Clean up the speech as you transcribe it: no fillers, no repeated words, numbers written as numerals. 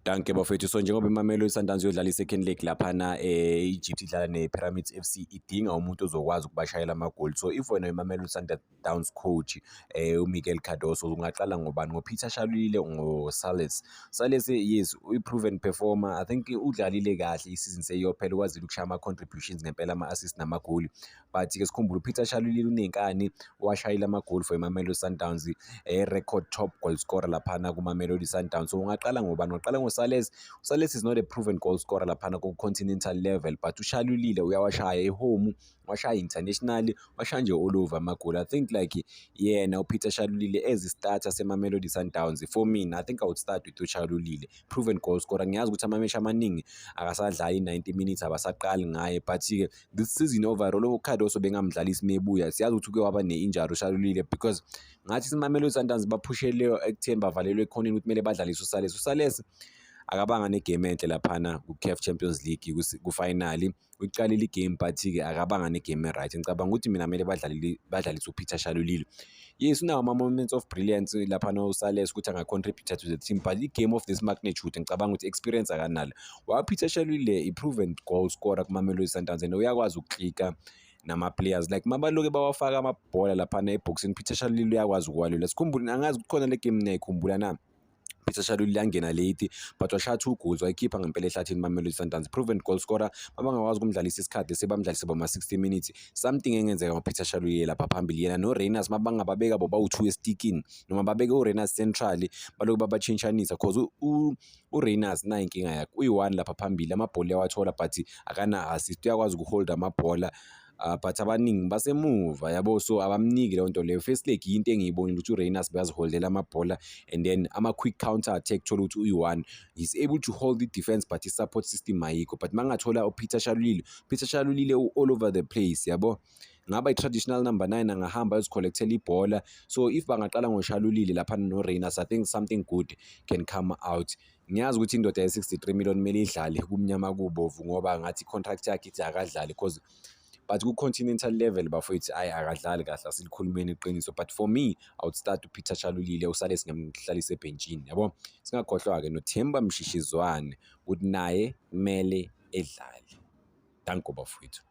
Danke bafethu. So njengoba iMamelodi Sundowns yodlala i-second leg laphana Egypt idlala ne-Pyramids FC idinga umuntu ozokwazi ukubashayela amagoli. So if wena iMamelodi Sundowns coach uMiguel Cardoso ungaqala ngobani? NgoPeter Shalulile, ngoSalice. Salice yes uyi-proven performer. I think udlalile kahle isizini seyophela ukwazile ukushaya ama-contributions ngempela ama-assist namagoli. But-ke sikhumbule uPeter Shalulile unenkani washayile amagoli for iMamelodi Sundowns record top goal scorer laphana kuMamelodi Sundowns. So ungaqala ngobani? Ungaqala ngoSalice. Salice is not a proven goal scorer laphana ku-continental level, but uShalulile uyawashaya e-home, washaya internationally, washaya nje all over amagoli. I think like yena uPeter Shalulile as i-starter seMamelodi Sundowns. For me, I think I would start with uShalulile, proven goal scorer. Ngiyazi ukuthi amameshi amaningi akasadlali 90 minutes abasaqali ngaye, but-ke this season overall uCardoso bengamdlalisi mebuya. Siyazi ukuthi uke waba ne-injury uShalulile because ngathi iMamelodi Sundowns baphushele ekutheni bavalelwe ekhoneni ukuthi kumele badlalise uSalice. uSalice akabanga negame enhle laphana ku-CAF Champions League ku-finali. Uyiqalile igame but-ke akabanga negame right. Ngicabanga ukuthi mina kumele badlalise uPeter Shalulile. Yes, unawo ama-moments of brilliance laphana uSalice ukuthi anga-contribute to the team, but i-game of this magnitude ngicabanga ukuthi experience akanalo. While Peter Shalulile i-proven goal scorer kuMamelodi Sundowns and uyakwazi ukuklika nama-players like mabaloke bawafaka amabhola laphana eboxini. Peter Shalulile uyakwazi ukwalula. Sikhumbule angazi ukuthi khona le game niyayikhumbula na. Peter Shalulile angena late but washaya 2 goals wayikhipha ngempela ehlathini Mamelodi Sundowns. Proven goal scorer, mabangakwazi ukumdlalisa isikhathi sebamdlalisa bama-60 minutes. Something engenzeka ngoPeter Shalulile lapha phambili. Yena noReyners mabangababeka bobawu-2 estikini noma babeke uReyners central baloku babatshintshanisa because uReyners nayo inkinga yakhe uyi-1 lapha phambili. Amabhola uyawathola but akana assist, uyakwazi ukuholda amabhola. But abaningi basemuva yabo, so abamniki leyo nto leyo. First leg into engiyibonile ukuthi uReyners beyaziholdela amabhola and then ama-quick counter attack thola ukuthi uyi-1 he's able to hold the defense but i-support system ayikho. But mangathola uPeter Shalulile all over the place yabo. Ngaba i-traditional number 9 angahamba ayozikholekthela ibhola. So if bangaqala ngoShalulile lapha noReyners, I think something good can come out. Ngiyazi ukuthi indoda ye-63 million kumele idlale kumnyama kubovu ngoba ngathi i-contract yakhe ithi akadlali because but ku-continental level bafowethu akadlali kahle, asilikhulumeni iqiniso. But for me I would start uPeter Shalulile, uSalice ngamhlalisa ebhenjini yabo. Singakhohlwa-ke noThemba Mshishizwane ukuthi naye kumele edlale. Danko bafowethu.